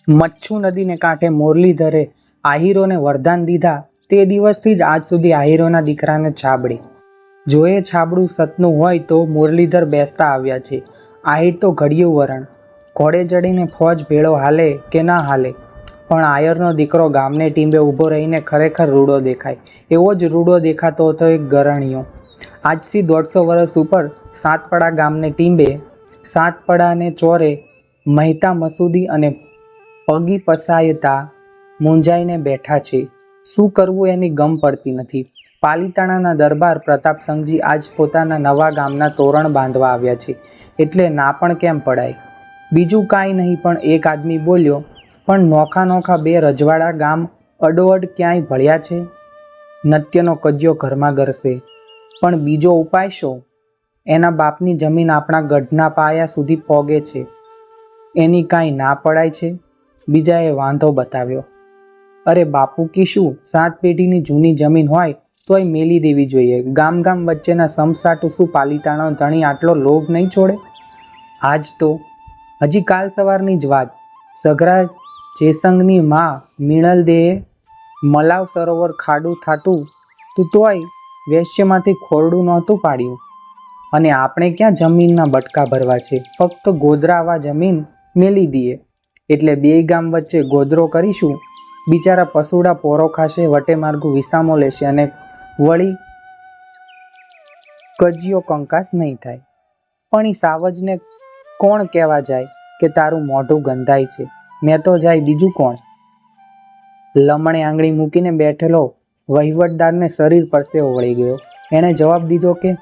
મચ્છુ નદીને કાંઠે મુરલીધરે આહીરોને વરદાન દીધા તે દિવસથી જ આજ સુધી આહીરોના દીકરાને છાબડી. જો એ છાબડું સતનું હોય તો મુરલીધર બેસતા આવ્યા છે. આહીર તો ઘડિયું વરણ, ઘોડે ચડીને ફોજ ભેળો હાલે કે ના હાલે, પણ આયરનો દીકરો ગામને ટીંબે ઊભો રહીને ખરેખર રૂડો દેખાય. એવો જ રૂડો દેખાતો હતો એક ગરણિયો. આજથી 150 વર્ષ ઉપર સાતપડા ગામને ટીંબે, સાતપડાને ચોરે મહેતા મસૂદી અને પગી પસાયતા મૂંઝાઈને બેઠા છે. શું કરવું એની ગમ પડતી નથી. પાલીતાણાના દરબાર પ્રતાપસંઘજી આજ પોતાના નવા ગામના તોરણ બાંધવા આવ્યા છે, એટલે ના પણ કેમ પડાય. બીજું કાંઈ નહીં, પણ એક આદમી બોલ્યો, પણ નોખા નોખા 2 રજવાડા ગામ અડોઅડ ક્યાંય ભળ્યા છે? નત્યનો કજિયો ઘરમાં ગરસે, પણ બીજો ઉપાય શો? એના બાપની જમીન આપણા ગઢના પાયા સુધી પોગે છે, એની કાંઈ ના પડાય છે? બીજાએ વાંધો બતાવ્યો. અરે બાપુ કી શું, 7 પેઢીની જૂની જમીન હોય તોય મેલી દેવી જોઈએ. ગામ ગામ વચ્ચેના સમસાટું શું પાલીતાણા ધણી આટલો લોભ નહીં છોડે? આજ તો હજી કાલ સવારની જ વાત, સઘરા જેસંગની માં મીણલદેએ મલાવ સરોવર ખાડું થાતું તું તોય વેશ્યમાંથી ખોરડું નહોતું પાડ્યું. અને આપણે ક્યાં જમીનના બટકા ભરવા છે? ફક્ત ગોધરાવા જમીન મેલી દઈએ એટલે 2 ગામ વચ્ચે ગોદરો કરીશું. બિચારા પશુડા પોરો ખાશે, વટે માર્ગું વિસામો લેશે અને વળી કજિયો કંકાસ નહીં થાય. પણ એ સાવજને કોણ કહેવા જાય કે તારું મોઢું ગંધાય છે? મેં તો જાય, બીજું કોણ? લમણે આંગળી મૂકીને બેઠેલો વહીવટદારને શરીર પરસેવો વળી ગયો. એણે જવાબ દીધો કે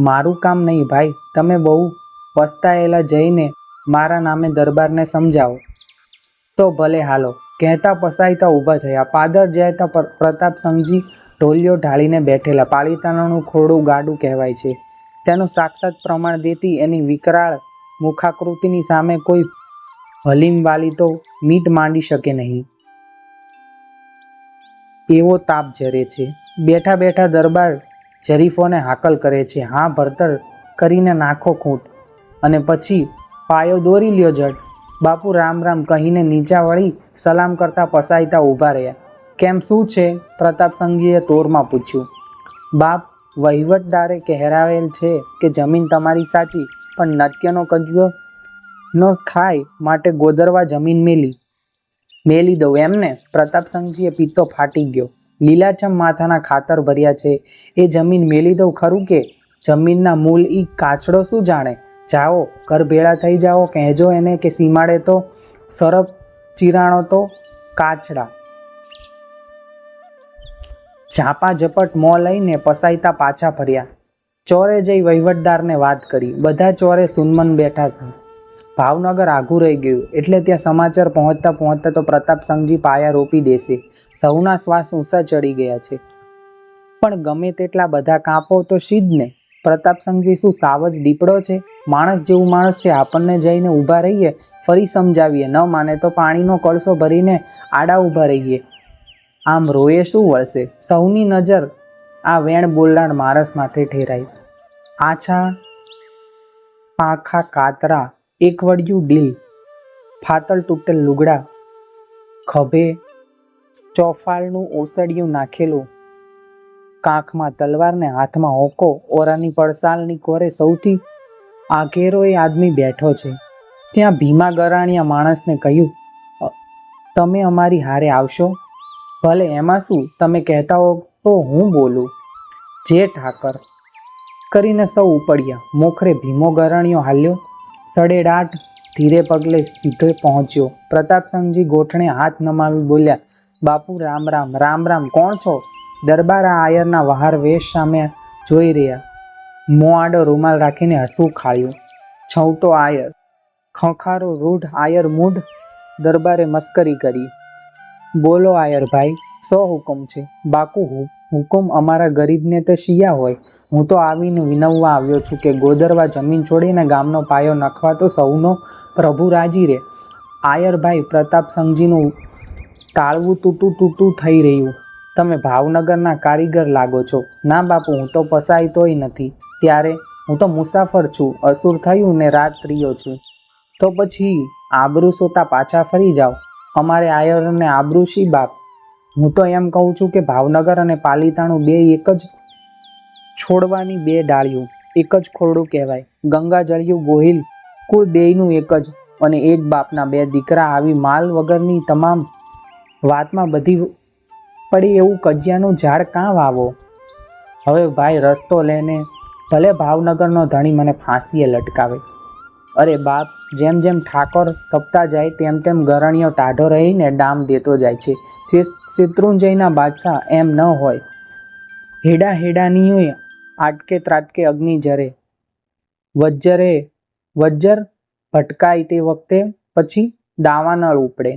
મારું કામ નહીં ભાઈ, તમે બહુ પસ્તાયેલા જઈને મારા નામે દરબારને સમજાવો. તો ભલે હાલો, કહેતા પસાયતા ઊભા થયા. પાદર જયતા પ્રતાપસંઘજી ઢોલિયો ઢાળીને બેઠેલા. પાલીતાણાનું ખોરડું ગાડું કહેવાય છે. તેનું સાક્ષાત પ્રમાણ દેતી એની વિકરાળ મુખાકૃતિની સામે કોઈ હલીમવાલી તો મીટ માંડી શકે નહીં. એવો તાપ ઝરે છે. બેઠા બેઠા દરબાર જરીફોને હાકલ કરે છે, હા ભરતર કરીને નાખો ખૂંટ, અને પછી પાયો દોરી લ્યો જડ. બાપુ રામ રામ કહીને નીચા વળી સલામ કરતા પસાયતા ઊભા રહ્યા. કેમ, શું છે? પ્રતાપસંઘજીએ તોરમાં પૂછ્યું. બાપ, વહીવટદારે કહેરાવેલ છે કે જમીન તમારી સાચી, પણ નત્યનો કજિયો ન થાય માટે ગોદરવા જમીન મેલી દઉં એમને? પ્રતાપસંઘજીએ પિત્તો ફાટી ગયો. લીલાછમ માથાના ખાતર ભર્યા છે, એ જમીન મેલી દઉં ખરું કે? જમીનના મૂલ ઈ કાચડો શું જાણે? જાઓ, ઘર ભેળા થઈ જાઓ, કહેજો એને કે સીમાડે તો સરપ ચીરાણો તો કાચડા. ઝાપા ઝપટ મોં લઈને પસાયતા પાછા ફર્યા. ચોરે જઈ વહીવટદારને વાત કરી. બધા ચોરે સુનમન બેઠા હતા. ભાવનગર આઘું રહી ગયું એટલે ત્યાં સમાચાર પહોંચતા પહોંચતા તો પ્રતાપસંઘજી પાયા રોપી દેશે. સૌના શ્વાસ ઊંચા ચડી ગયા છે. પણ ગમે તેટલા બધા કાપો તો શીદ ને. પ્રતાપસંઘજી શું સાવજ દીપડો છે? માણસ જેવું માણસ છે. આપણને જઈને ઊભા રહીએ, ફરી સમજાવીએ, ન માને તો પાણીનો કળશો ભરીને આડા ઊભા રહીએ. આમ રોએ શું વળશે? સૌની નજર આ વેણ બોલનાર માણસ માથે ઠેરાઈ. આછા પાંખા કાતરા, એકવડિયું ડીલ, ફાતલ તૂટેલ લુગડા, ખભે ચોફાળનું ઓસડિયું નાખેલું, કાંખમાં તલવાર ને હાથમાં હોકો, ઓરાની પડસાલની કોરે સૌથી આઘેરો એ આદમી બેઠો છે. ત્યાં ભીમા ગરાણિયા માણસને કહ્યું, તમે અમારી હારે આવશો? ભલે, એમાં શું? તમે કહેતા હો તો હું બોલું. જે ઠાકર કરીને સૌ ઉપડ્યા. મોખરે ભીમો ગરાણિયો હાલ્યો. સડેડાટ ધીરે પગલે સીધે પહોંચ્યો. પ્રતાપસંઘજી ગોઠણે હાથ નમાવી બોલ્યા, બાપુ રામ રામ. રામ રામ. કોણ છો? દરબાર આ આયરના વહાર વેશ સામે જોઈ રહ્યા. મોં આડો રૂમાલ રાખીને હસવું ખાયું. છવતો આયર, ખંખારો રૂઢ આયર મૂઢ. દરબારે મસ્કરી કરી. બોલો આયર ભાઈ, સો હુકમ છે? બાકુ હુકમ અમારા ગરીબને તો શિયા હોય. હું તો આવીને વિનવવા આવ્યો છું કે ગોદરવા જમીન છોડીને ગામનો પાયો નખવા તો સૌનો પ્રભુ રાજી રહે. આયર ભાઈ, પ્રતાપસંઘજીનું તાળવું તૂટું થઈ રહ્યું. તમે ભાવનગરના કારીગર લાગો છો. ના બાપુ, હું તો પસાયતોય નથી. ત્યારે હું તો મુસાફર છું. અસુર થયું ને રાત્રિયો છું. તો પછી આબરૂ સોતા પાછા ફરી જાઓ. અમારે આયરને આબરૂ શી બાપ? હું તો એમ કહું છું કે ભાવનગર અને પાલીતાણું બે એક જ છોડવાની બે ડાળીઓ, એક જ ખોરડું કહેવાય. ગંગા જળિયું ગોહિલ કુળ બેયનું એક જ, અને એક બાપના બે દીકરા. આવી માલ વગરની તમામ વાતમાં બધી પડી એવું કજિયાનું ઝાડ કાં વાવો? હવે ભાઈ રસ્તો લેને, ભલે ભાવનગરનો ધણી મને ફાંસીએ લટકાવે. અરે બાપ, જેમ જેમ ઠાકોર તપતા જાય તેમ તેમ ગરણીઓ ટાઢો રહીને ડામ દેતો જાય છે. શેત્રુંજયના બાદશાહ એમ ન હોય. હેડા હેડાની આટકે ત્રાટકે અગ્નિ જરે, વજ્જર ભટકાય તે વખતે પછી દાવાનળ ઉપડે.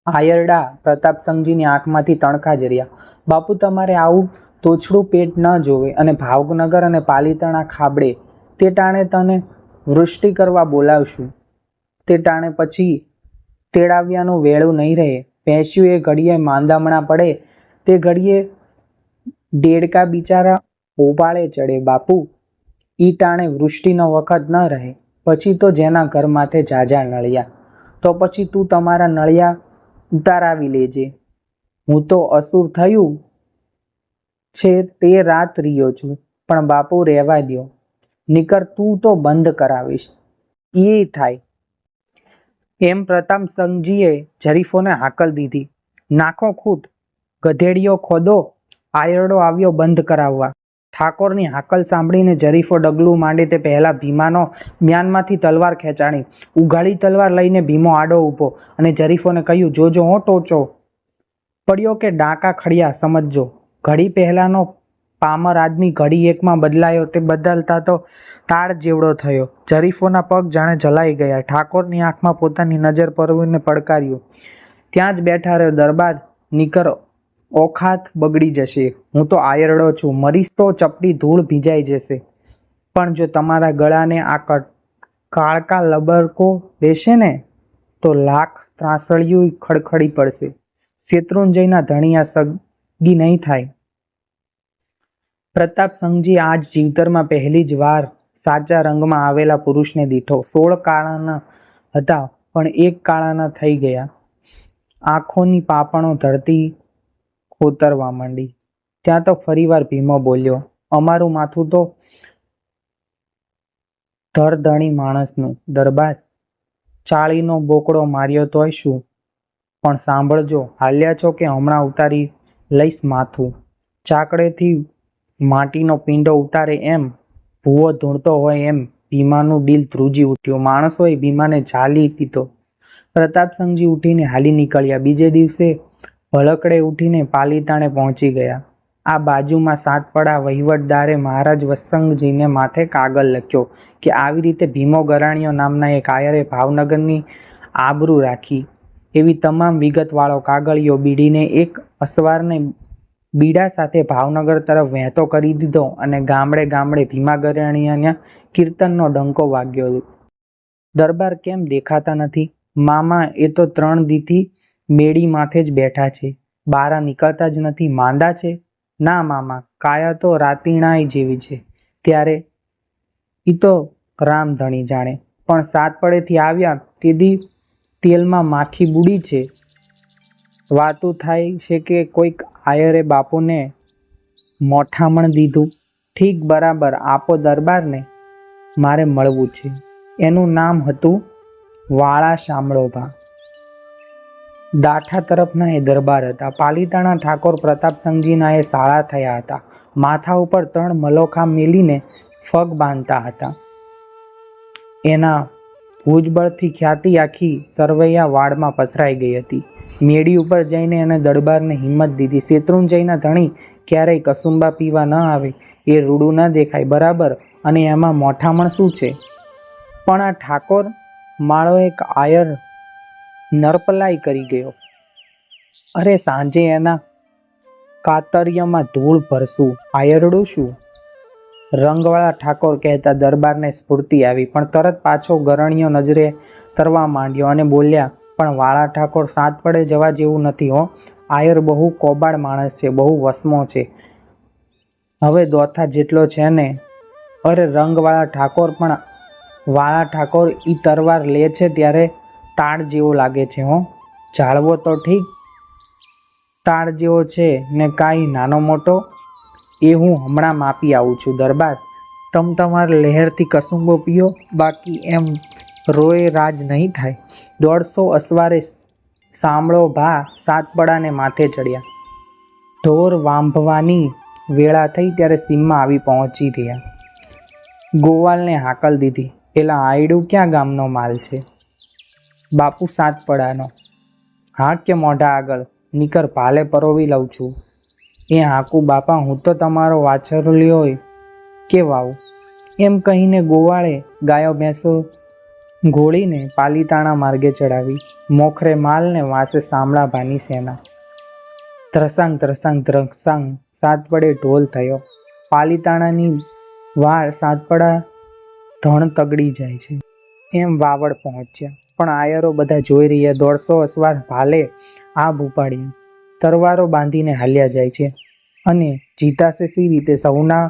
આયરડા પ્રતાપસંઘજીની આંખમાંથી તણખા જર્યા. બાપુ, તમારે આવું તોછડું પેટ ન જોવે, અને ભાવનગર અને પાલીતાણા ખાબડે તે ટાણે તને વૃષ્ટિ કરવા બોલાવશું. તે ટાણે પછી તેડાવ્યાનું વેળું નહીં રહે. ભેંસ્યું એ ઘડીએ માંદામણા પડે તે ઘડીએ ડેડકા બિચારા ઓપાળે ચડે. બાપુ, ઈ ટાણે વૃષ્ટિનો વખત ન રહે. પછી તો જેના ઘર માથે ઝાઝા નળિયા, તો પછી તું તમારા નળિયા ઉતારાવી લેજે. હું તો અસુર થયું છે તે રાત રહ્યો છું, પણ બાપુ રહેવા દ્યો, નીકર તું તો બંધ કરાવીશ. એ થાય એમ પ્રતાપસંઘજીએ જરીફોને હાકલ દીધી. નાખો ખૂટ, ગધેડીઓ ખોદો. આયરડો આવ્યો બંધ કરાવવા. ઠાકોરની હાકલ સાંભળીને જરીફો ડગલું માંડે તે પહેલાં ભીમાનો મ્યાનમાંથી તલવાર ખેંચાણી. ઉઘાડી તલવાર લઈને ભીમો આડો ઊભો અને જરીફોને કહ્યું, જોજો હો ટોચો પડ્યો કે ડાંકા ખડિયા સમજજો. ઘડી પહેલાંનો પામર આદમી ઘડી એકમાં બદલાયો તે બદલતા તો તાળ જેવડો થયો. જરીફોના પગ જાણે જલાઈ ગયા. ઠાકોરની આંખમાં પોતાની નજર પરવીને પડકાર્યું, ત્યાં જ બેઠા રહ્યો. દરબાર, નીકર, ઓખાત બગડી જશે. હું તો આયરડો છું, મરીશ તો ચપટી ધૂળ ભીંજાઈ જશે. પણ જો તમારા ગળાને આ કાળકા લબરકો લેશે ને તો લાખ ત્રાસળિયું ખડખડી પડશે. શેત્રુંજયના ધણીયા સગી નહીં થાય. પ્રતાપસંઘજી આજ જીવતરમાં પહેલી જ વાર સાચા રંગમાં આવેલા પુરુષને દીઠો. 16 કાળાના હતા પણ એક કાળાના થઈ ગયા. આંખોની પાપણો ધરતી કોતરવા માંડી. ત્યાં તો ફરીવાર ભીમો બોલ્યો, અમારું માથું તો ધરધણી માણસનું. દરબાર, ચાળીનો બોકડો માર્યો તોય શું, પણ સાંભળજો, હાલ્યા છો કે હમણાં ઉતારી લઈશ માથું. ચાકડેથી માટીનો પિંડો ઉતારે એમ ભૂવો ધૂણતો હોય એમ ભીમાનું દિલ ધ્રુજી ઉઠ્યું. માણસોએ ભીમાને ઝાલી દીધો. પ્રતાપસંઘજી ઉઠીને હાલી નીકળ્યા. બીજે દિવસે ભળકડે ઉઠીને પાલીતાણે પહોંચી ગયા. આ બાજુમાં સાતપડા વહીવટદારે મહારાજ વત્સંગજીને માથે કાગળ લખ્યો કે આવી રીતે ભીમો ગરાણીયો નામના એક આયરે ભાવનગરની આબરૂ રાખી. એવી તમામ વિગતવાળો કાગળિયો બીડીને એક અસવારને બીડા સાથે ભાવનગર તરફ વહેતો કરી દીધો અને ગામડે ગામડે ભીમા ગરાણીયાના કીર્તનનો ડંકો વાગ્યો. દરબાર કેમ દેખાતા નથી? મામા, એ તો 3 દીથી મેળી માથે જ બેઠા છે, બારા નીકળતા જ નથી. માંદા છે? ના મામા, કાયા તો રાતીણાઈ જેવી છે. ત્યારે ઈ તો રામધણી જાણે, પણ સાતપડેથી આવ્યા તેથી તેલમાં માખી બુડી છે. વાતું થાય છે કે કોઈક આયરે બાપુને મોઠામણ દીધું. ઠીક, બરાબર, આપો દરબારને, મારે મળવું છે. એનું નામ હતું વાળા શામળોભા. દાઠા તરફના એ દરબાર હતા. પાલીતાણા ઠાકોર પ્રતાપસંઘજીના એ શાળા થયા હતા. માથા ઉપર 3 મલોખા મેલીને ફગ બાંધતા હતા. એના ભુજબળથી ખ્યાતિ આખી સરવૈયા વાડમાં પથરાઈ ગઈ હતી. મેળી ઉપર જઈને એને દરબારને હિંમત દીધી. શેત્રુંજયના ધણી ક્યારેય કસુંબા પીવા ન આવે એ રૂડું ન દેખાય, બરાબર, અને એમાં મોઠામણ શું છે? પણ આ ઠાકોર માળો એક આયર નરપલાઈ કરી ગયો. અરે સાંજે એના કાતરિયામાં ધૂળ ભરશું, આયરડું શું? રંગવાળા ઠાકોર કહેતા દરબારને સ્ફૂર્તિ આવી, પણ તરત પાછો ગરણીયો નજરે તરવા માંડ્યો અને બોલ્યા, પણ વાળા ઠાકોર, સાતપડે જવા જેવું નથી હો. આયર બહુ કોબાળ માણસ છે, બહુ વસમો છે, હવે દોથા જેટલો છે ને. અરે રંગવાળા ઠાકોર, પણ વાળા ઠાકોર ઈ તરવાર લે છે ત્યારે તાળ જેવો લાગે છે હો. જાળવો તો ઠીક, તાળ જેવો છે ને કાંઈ નાનો મોટો, એ હું હમણાં માપી આવું છું. દરબાર, તમારા લહેરથી કસુંબો પીઓ, બાકી એમ રોય રાજ નહીં થાય. 150 અસવારે સાંભળો ભા સાતપડાને માથે ચડ્યા. ઢોર વાંભવાની વેળા થઈ ત્યારે સીમમાં આવી પહોંચી રહ્યા. ગોવાલને હાકલ દીધી. પેલા આયડું ક્યાં ગામનો માલ છે? બાપુ સાતપડાનો. હા કે મોઢા આગળ, નીકર ભાલે પરોવી લઉં છું. એ હાકુ બાપા, હું તો તમારો વાછરલ્યો હોય કે વાવ. એમ કહીને ગોવાળે ગાયો ભેંસો ઘોળીને પાલીતાણા માર્ગે ચડાવી. મોખરે માલ ને વાંસે સાંભળા ભાની સેના. ત્રસાંગ ત્રસાંગ ત્રસાંગ સાતપડે ઢોલ થયો. પાલીતાણાની વાર સાતપડા ધણ તગડી જાય છે એમ વાવડ પહોંચ્યા. પણ આયરો બધા જોઈ રહ્યા. 150 અસવાર ભાલે આભ ઉપાડી તરવારો બાંધીને હાલ્યા જાય છે અને જીતાશે સી રીતે? સૌના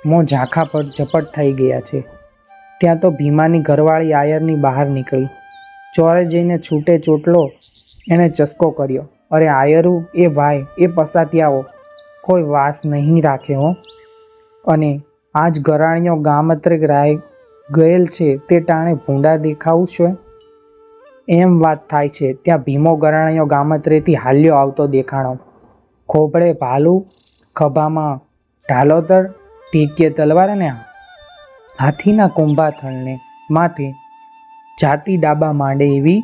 મોં ઝાંખા પર ઝપટ થઈ ગયા છે. ત્યાં તો ભીમાની ઘરવાળી આયરની બહાર નીકળી. ચોરે જઈને છૂટે ચોટલો એણે ચસ્કો કર્યો. અરે આયરું, એ ભાઈ, એ પસાતિયાઓ કોઈ વાસ નહીં રાખે હો. અને આજ ગરાણીઓ ગામત્રે રાય ગયેલ છે તે ટાણે ભૂંડા દેખાવું છે એમ વાત થાય છે. ત્યાં ભીમો ગરાણીઓ ગામત્રેથી હાલ્યો આવતો દેખાણો. ખોભળે ભાલું, ખભામાં ઢાલોતર, ટીકીએ તલવાર અને હાથીના કુંભાથળને માથે જાતી ડાબા માંડે એવી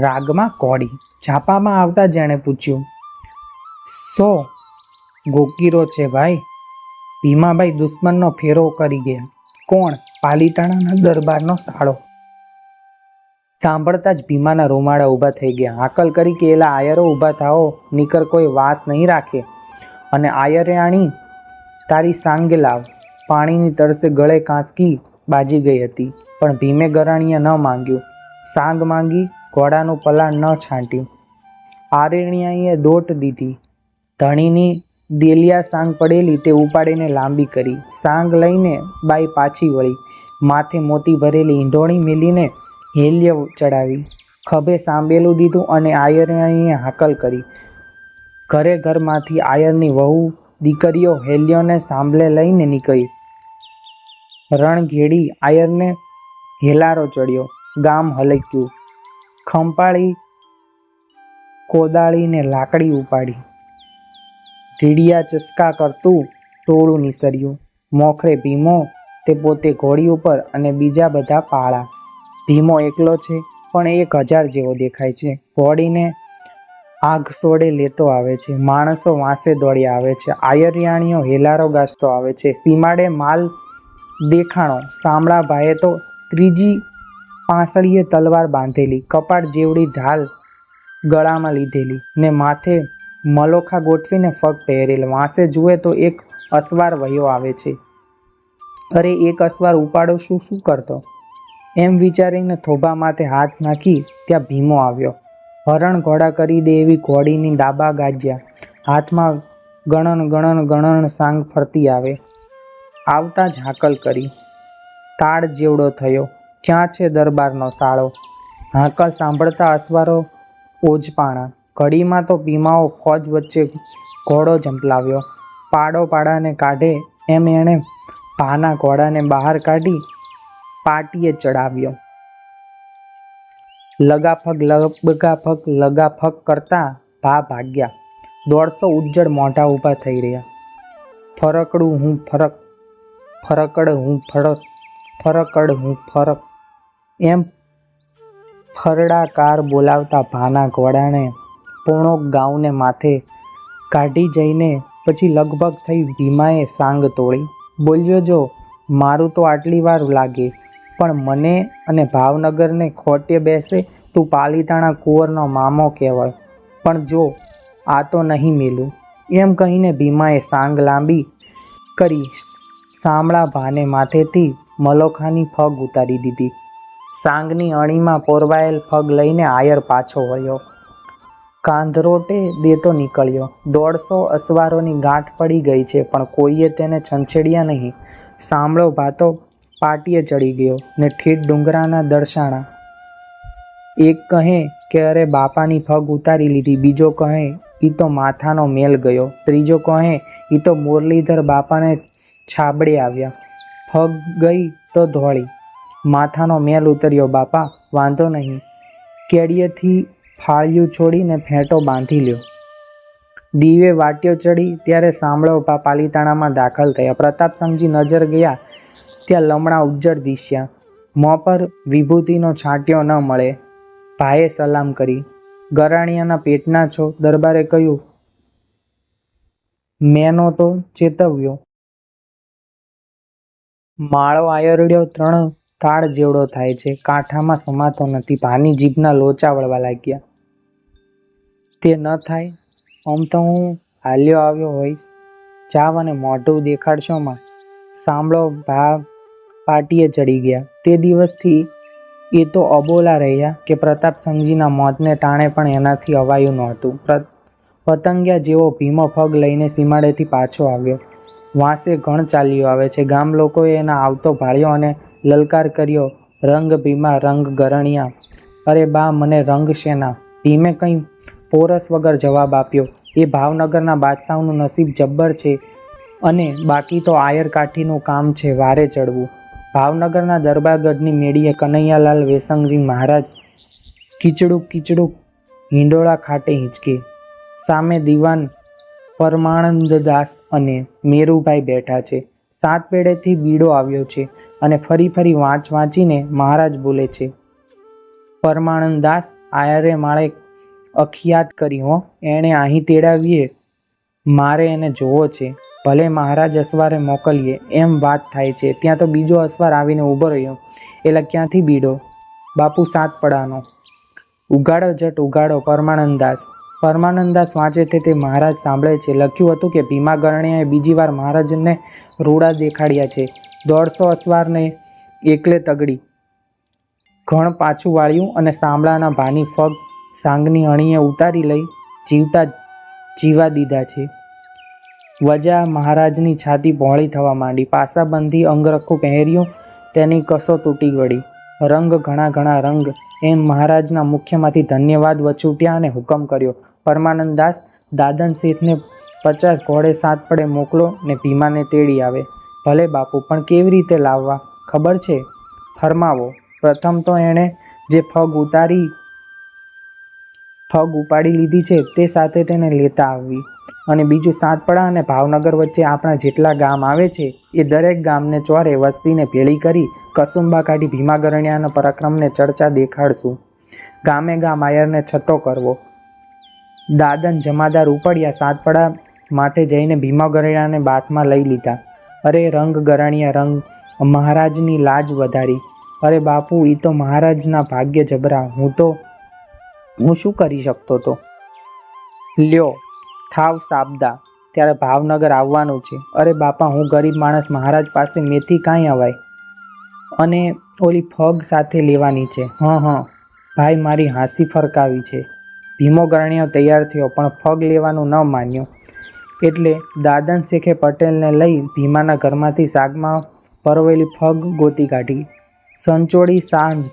રાગમાં કોડી. ઝાપામાં આવતા જેણે પૂછ્યું, સો ગોકીરો છે ભાઈ? ભીમાભાઈ દુશ્મનનો ફેરો કરી ગયા. કોણ? પાલીતાણાના દરબારનો સાળો. સાંભળતા જ ભીમાના રૂમાળા ઊભા થઈ ગયા. હાકલ કરી કે એલા આયરો ઊભા થાઓ, નીકર કોઈ વાસ નહીં રાખે. અને આયરિયાણી તારી સાંગે લાવ. પાણીની તરસે ગળે કાંચકી બાજી ગઈ હતી, પણ ભીમે ગરાણીએ ન માંગ્યું. સાંગ માંગી, ઘોડાનું પલાણ ન છાંટ્યું. આરણિયાએ દોટ દીધી. ધણીની દેલિયા સાંગ પડેલી તે ઉપાડીને લાંબી કરી. સાંગ લઈને બાઈ પાછી વળી. માથે મોતી ભરેલી ઈંઢોણી મેલીને હેલ્ય ચડાવી. ખભે સાંભેલું દીધું અને આયરણીએ હાકલ કરી. ઘરે ઘરમાંથી આયરની વહુ દીકરીઓ હેલ્યોને સાંભળે લઈને નીકળી. રણઘેડી આયરને હેલારો ચડ્યો. ગામ હલક્યું. ખંપાળી કોદાળીને લાકડી ઉપાડી. ઢીડિયા ચસકા કરતું ટોળું નિસર્યું. મોખરે ભીમો, તે પોતે ઘોડી ઉપર અને બીજા બધા પાળા. ભીમો એકલો છે પણ 1000 જેવો દેખાય છે. ઘોડીને આગ સોડે લેતો આવે છે. માણસો વાંસે દોડ્યા આવે છે. આયરિયાણીઓ હેલારો ગાજતો આવે છે. સીમાડે માલ દેખાણો. સાંભળા ભાઈએ તો ત્રીજી પાંસળીએ તલવાર બાંધેલી, કપાટ જેવડી ઢાલ ગળામાં લીધેલી ને માથે મલોખા ગોઠવીને ફગ પહેરેલ. વાંસે જુએ તો એક અસવાર વહ્યો આવે છે. અરે એક અસવાર ઉપાડો શું કરતો? એમ વિચારીને થોભા માથે હાથ નાખી ત્યાં ભીમો આવ્યો. હરણ ઘોડા કરી દે એવી ઘોડીની ડાબા ગાજ્યા. હાથમાં ગણન ગણન ગણન સાંગ ફરતી આવે. આવતા જ હાકલ કરી. તાળ જેવડો થયો. ક્યાં છે દરબારનો સાળો? હાકલ સાંભળતા અસવારો ઓજપાણા. ઘડીમાં તો ભીમાઓ ફોજ વચ્ચે ઘોડો ઝંપલાવ્યો. પાડો પાડાને કાઢે એમ એણે ભાના ઘોડાને બહાર કાઢી પાટીએ ચડાવ્યો. લગાફક કરતા ભા ભાગ્યા. 150 ઉજ્જડ મોઢા ઊભા થઈ રહ્યા. ફરકડ હું ફરક એમ ફરડાકાર બોલાવતા ભાના ઘોડાને પોણોક ગાઉને માથે કાઢી જઈને પછી લગભગ થઈ ભીમાએ સાંગ તોડી. બોલ્યો, જો મારું તો આટલી વાર લાગે, પણ મને અને ભાવનગરને ખોટે બેસે તું પાલીતાણા કુંવરનો મામો કહેવાય, પણ જો આ તો નહીં મેલું. એમ કહીને ભીમાએ સાંગ લાંબી કરી સાંભળા ભાને માથેથી મલોખાની ફગ ઉતારી દીધી. સાંગની અણીમાં પોરવાયેલ ફગ લઈને આયર પાછો વળ્યો. કાંધરોટે દેતો નીકળ્યો. 150 અસવારોની ગાંઠ પડી ગઈ છે, પણ કોઈએ તેને છંછેડ્યા નહીં. સાંભળો ભાતો પાટીએ ચડી ગયો ને ઠેઠ ડુંગરાના દર્શાણા. એક કહે કે અરે બાપાની પગ ઉતારી લીધી, બીજો કહે એ તો માથાનો મેલ ગયો, ત્રીજો કહે એ તો મુરલીધર બાપાને છાબડે આવ્યા, પગ ગઈ તો ધોળી, માથાનો મેલ ઉતર્યો બાપા, વાંધો નહીં, કેડીએથી ફાળિયું છોડીને ફેંટો બાંધી લ્યો. દીવે વાટ્યો ચડી ત્યારે સાંભળો પાલીતાણામાં દાખલ થયા. પ્રતાપસંગજી નજર ગયા ત્યાં લમણા ઉજ્જડ દિશ્યા, મોં પર વિભૂતિનો છાંટ્યો ન મળે. ભાઈએ સલામ કરી, ગરાણિયાના પેટના છો? દરબારે કહ્યું, મેનો તો ચેતવ્યો. માળો આયરડ્યો 3 તાળ જેવડો થાય છે, કાંઠામાં સમાતો નથી. ભાની જીભના લોચા વળવા લાગ્યા. તે ન થાય, આમ તો હું હાલ્યો આવ્યો હોઈશ, જાવ અને મોઢું દેખાડશો માં. સાંભળો ભા પાટીએ ચડી ગયા. તે દિવસથી એ તો અબોલા રહ્યા કે પ્રતાપસંગજીના મોતને ટાણે પણ એનાથી અવાયું નહોતું. પતંગિયા જેવો ભીમો પગ લઈને સીમાડેથી પાછો આવ્યો. વાંસે ઘણ ચાલ્યો આવે છે. ગામ લોકોએ એના આવતો ભાળ્યો અને લલકાર કર્યો, રંગ ભીમા, રંગ ગરણિયા. અરે બા, મને રંગ શેના? ભીમે કંઈ પોરસ વગર જવાબ આપ્યો, એ ભાવનગરના બાદશાહનું નસીબ જબ્બર છે અને બાકી તો આયર કાઠીનું કામ છે વારે ચડવું. ભાવનગરના દરબારગઢની મેળીએ કનૈયાલાલ વેસંગજી મહારાજ કીચડુક હિંડોળા ખાટે હિંચકે. સામે દિવાન પરમાનંદદાસ અને મેરુભાઈ બેઠા છે. 7 પેઢેથી બીડો આવ્યો છે અને ફરી વાંચીને મહારાજ બોલે છે, પરમાનંદદાસ આયરે માળે અખિયાત કરી હો, એણે અહીં તેડાવીએ, મારે એને જોવો છે. ભલે મહારાજ અસવારે મોકલીએ એમ વાત થાય છે, ત્યાં તો બીજો અસવાર આવીને ઊભો રહ્યો. એટલે ક્યાંથી બીડો? બાપુ 7 પડાનો. ઉગાડો જટ ઉગાડો. પરમાનંદદાસ વાંચે તે મહારાજ સાંભળે છે. લખ્યું હતું કે ભીમા ગરણિયાએ બીજી વાર મહારાજને રૂડા દેખાડ્યા છે. 150 અસવારને એકલે તગડી ઘણ પાછું વાળ્યું અને સાંભળાના ભાની ફગ સાંગની અણીએ ઉતારી લઈ જીવતા જીવા દીધા છે. વજા મહારાજની છાતી પહોળી થવા માંડી. પાસાબંધી અંગરખું પહેર્યું, તેની કસો તૂટી ગળી. રંગ ઘણા રંગ, એમ મહારાજના મુખ્યમાંથી ધન્યવાદ વચૂટ્યા અને હુકમ કર્યો, પરમાનંદદાસ દાદન શેઠને 50 ઘોડે 7 પડે મોકલો ને ભીમાને તેડી આવે. ભલે બાપુ, પણ કેવી રીતે લાવવા ખબર છે? ફરમાવો. પ્રથમ તો એણે જે પગ ઉપાડી લીધી છે તે સાથે તેને લેતા આવવી, અને બીજું 7 પડા અને ભાવનગર વચ્ચે આપણા જેટલા ગામ આવે છે એ દરેક ગામને ચોરે વસ્તીને ભેળી કરી કસુંબા કાઢી ભીમા ગરણિયાના પરાક્રમને ચર્ચા દેખાડશું. ગામે ગામ આયરને છતો કરવો. દાદન જમાદાર ઉપડ્યા. 7 પડા માટે જઈને ભીમા ગરણિયાને બાથમાં લઈ લીધા. અરે રંગ ગરણિયા, રંગ મહારાજની લાજ વધારી. અરે બાપુ, એ તો મહારાજના ભાગ્ય જબરા. હું શું કરી શકતો તો? લ્યો થાવ સાબદા, ત્યારે ભાવનગર આવવાનું છે. અરે બાપા, હું ગરીબ માણસ, મહારાજ પાસે મેથી કાંઈ અવાય, અને ઓલી ફગ સાથે લેવાની છે. હં ભાઈ, મારી હાંસી ફરકાવી છે. ભીમો ગરણિયો તૈયાર થયો, પણ ફગ લેવાનું ન માન્યો. એટલે દાદન શેખે પટેલને લઈ ભીમાના ઘરમાંથી સાગમાં પરોવેલી ફગ ગોતી કાઢી. સંચોડી સાંજ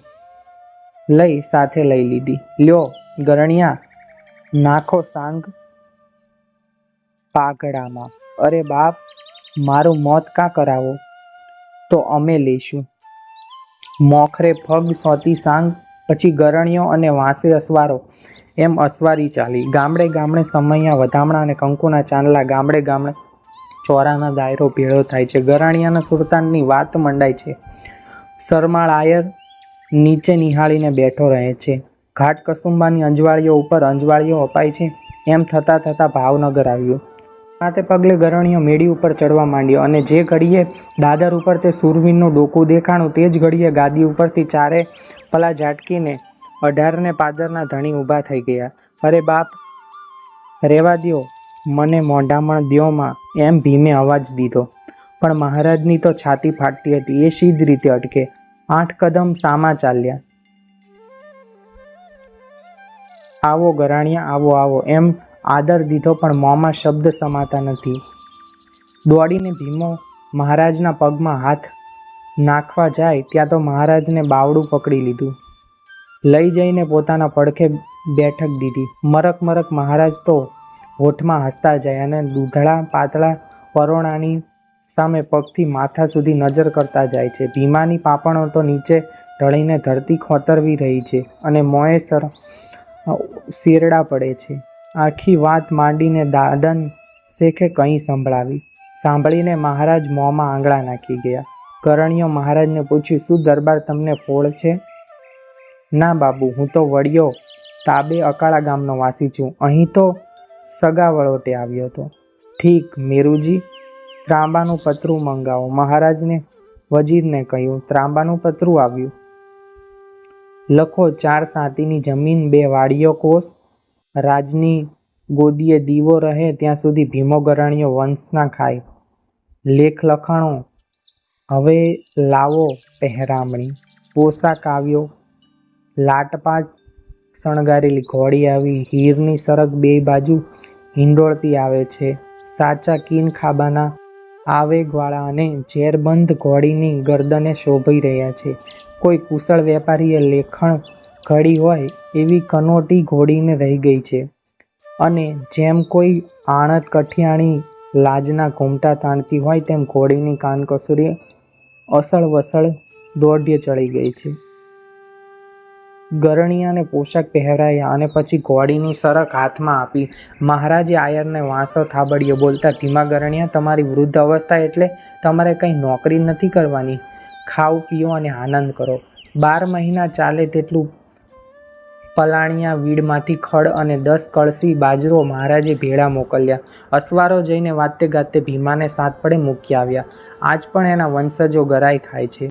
લઈ સાથે લઈ લીધી. લ્યો ગરણિયા, નાખો સાંગ પાઘડામાં. અરે બાપ, મારું મોત કાં કરાવો? તો અમે લઈશું. મોખરે પગ સોતી સાંગ, પછી ગરણિયો અને વાંસે અસવારો. એમ અસવારી ચાલી. ગામડે ગામડે સમૈયા, વધામણા અને કંકુના ચાંદલા. ગામડે ગામડે ચોરાના દાયરો ભેળો થાય છે. ગરાણિયાના સુરતાનની વાત મંડાય છે. સરમાળ આયર નીચે નિહાળીને બેઠો રહે છે. ઘાટ કસુંબાની અંજવાળીઓ ઉપર અંજવાળીઓ અપાય છે. એમ થતાં ભાવનગર આવ્યું. તે પગલે ગરણિયો મેળી ઉપર ચડવા માંડ્યો, અને જે ઘડીએ દાદર ઉપર તે સુરવીરનું ડોકું દેખાણું તે જ ઘડીએ ગાદી ઉપરથી 4 પલા ઝાટકીને 18 પાદરના ધણી ઊભા થઈ ગયા. અરે બાપ, રેવા દ્યો, મને મોઢામણ દ્યોમાં, એમ ભીમે અવાજ દીધો. પણ મહારાજની તો છાતી ફાટતી હતી. એ સીધ રીતે અટકે. 8 કદમ સામા ચાલ્યા. આવો ગરાણિયા, આવો એમ આદર દીધો, પણ મોંમાં શબ્દ સમાતા નથી. દોડીને ભીમો મહારાજના પગમાં હાથ નાખવા જાય ત્યાં તો મહારાજને બાવડું પકડી લીધું. લઈ જઈને પોતાના પડખે બેઠક દીધી. મરક મરક મહારાજ તો હોઠમાં હસતા જાય અને દૂધળા પાતળા પરોણાની સામે પગથી માથા સુધી નજર કરતા જાય છે. ભીમાની પાપણો તો નીચે ઢળીને ધરતી ખોતરવી રહી છે અને મોંએ શેરડા પડે છે. આખી વાત માંડીને દાદન શેખે કંઈ સંભળાવી. સાંભળીને મહારાજ મોંમાં આંગળા નાખી ગયા. કરણીયો મહારાજને પૂછ્યું, શું દરબાર તમને ફોડ છે? ના બાબુ, હું તો વડિયો તાબે અકાળા ગામનો વાસી છું. અહીં તો સગાવળોટે આવ્યો હતો. ઠીક મેરુજી, ત્રાંબાનું પતરું મંગાવો. મહારાજને વજીરને કહ્યું. ત્રાંબાનું પતરું આવ્યું. લખો, 4 સાતીની જમીન, 2 વાડીઓ કોસ, રાજની ગોદીએ દીવો રહે ત્યાં સુધી ભીમો ગરાણીઓ વંશ ના ખાય. લેખ લખાણો. હવે લાવો પહેરામણી. પોશાક આવ્યો. લાટપાટ શણગારેલી ઘોડી આવી. હીરની સરગ 2 બાજુ હિંડોળતી આવે છે. સાચા કીન ખાબાના આવેગવાળા અને ઝેરબંધ ઘોડીની ગરદને શોભી રહ્યા છે. કોઈ કુશળ વેપારીએ લેખણ ઘડી હોય એવી કનોટી ઘોડીને રહી ગઈ છે અને જેમ કોઈ આણત કઠિયાણી લાજના ઘૂમટા તાણતી હોય તેમ ઘોડીની કાનકસુરી અસળ વસળ દોઢ્ય ચડી ગઈ છે. ગરણિયાને પોશાક પહેરાયા અને પછી ઘોડીની સરક હાથમાં આપી. મહારાજે આયરને વાંસો થાબડ્યો. બોલતા, ભીમા ગરણિયા, તમારી વૃદ્ધ અવસ્થા એટલે તમારે કંઈ નોકરી નથી કરવાની. ખાઓ પીઓ અને આનંદ કરો. 12 મહિના ચાલે તેટલું પલાણિયા વીડમાંથી ખડ અને 10 કળસી બાજરો મહારાજે ભેળા મોકલ્યા. અસવારો જઈને વાતે ગાતે ભીમાને સાત પડે મૂકી આવ્યા. આજ પણ એના વંશજો ગરાઈ ખાય છે.